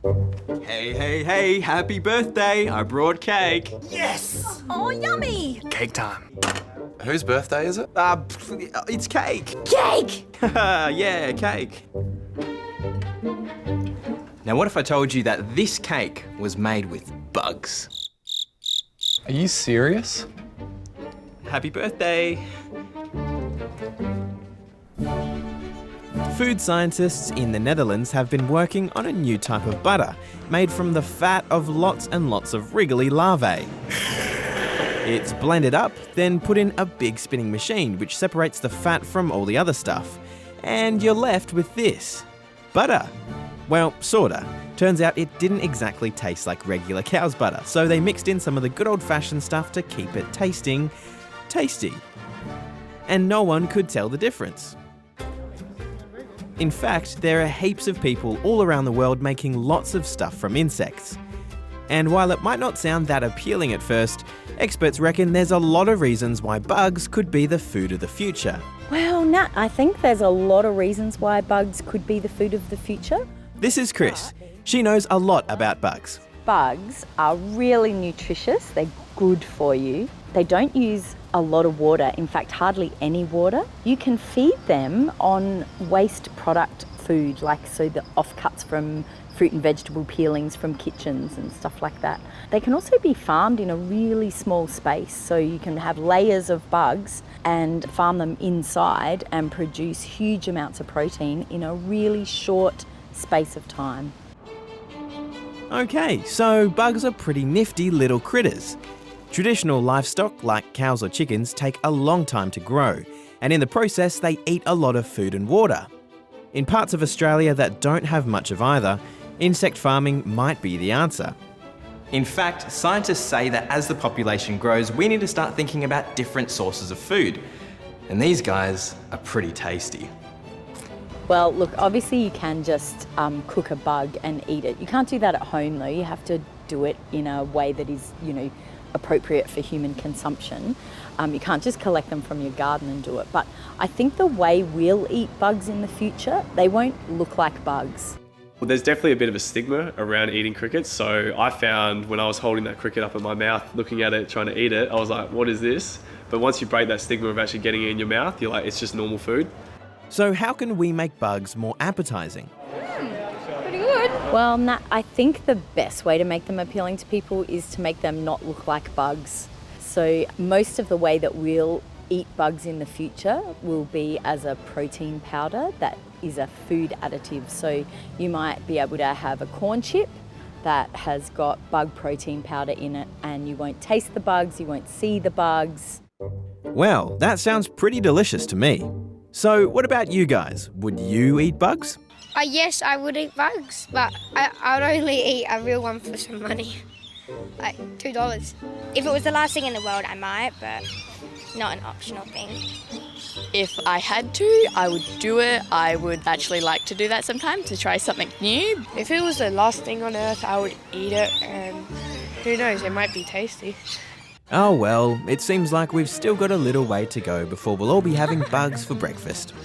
Hey, hey, hey, happy birthday. I brought cake. Yes! Oh, yummy! Cake time. Whose birthday is it? It's cake. Cake! Yeah, cake. Now, what if I told you that this cake was made with bugs? Are you serious? Happy birthday. Food scientists in the Netherlands have been working on a new type of butter made from the fat of lots and lots of wriggly larvae. It's blended up, then put in a big spinning machine which separates the fat from all the other stuff. And you're left with this. Butter. Well, sorta. Turns out it didn't exactly taste like regular cow's butter, so they mixed in some of the good old-fashioned stuff to keep it tasting tasty. And no one could tell the difference. In fact, there are heaps of people all around the world making lots of stuff from insects. And while it might not sound that appealing at first, experts reckon there's a lot of reasons why bugs could be the food of the future. Well, Nat, I think there's a lot of reasons why bugs could be the food of the future. This is Chris. She knows a lot about bugs. Bugs are really nutritious. They're good for you. They don't use a lot of water, in fact, hardly any water. You can feed them on waste product food, like so the offcuts from fruit and vegetable peelings from kitchens and stuff like that. They can also be farmed in a really small space, so you can have layers of bugs and farm them inside and produce huge amounts of protein in a really short space of time. Okay, so bugs are pretty nifty little critters. Traditional livestock, like cows or chickens, take a long time to grow, and in the process they eat a lot of food and water. In parts of Australia that don't have much of either, insect farming might be the answer. In fact, scientists say that as the population grows, we need to start thinking about different sources of food. And these guys are pretty tasty. Well, look, obviously you can just cook a bug and eat it. You can't do that at home though. You have to do it in a way that is, appropriate for human consumption. You can't just collect them from your garden and do it. But I think the way we'll eat bugs in the future, they won't look like bugs. Well, there's definitely a bit of a stigma around eating crickets. So I found when I was holding that cricket up in my mouth, looking at it, trying to eat it, I was like, what is this? But once you break that stigma of actually getting it in your mouth, you're like, it's just normal food. So how can we make bugs more appetizing? Pretty good. Well, Nat, I think the best way to make them appealing to people is to make them not look like bugs. So most of the way that we'll eat bugs in the future will be as a protein powder that is a food additive. So you might be able to have a corn chip that has got bug protein powder in it, and you won't taste the bugs, you won't see the bugs. Well, that sounds pretty delicious to me. So what about you guys? Would you eat bugs? Yes, I would eat bugs, but I would only eat a real one for some money, like $2. If it was the last thing in the world, I might, but not an optional thing. If I had to, I would do it. I would actually like to do that sometimes, to try something new. If it was the last thing on earth, I would eat it, and who knows, it might be tasty. Oh well, it seems like we've still got a little way to go before we'll all be having bugs for breakfast.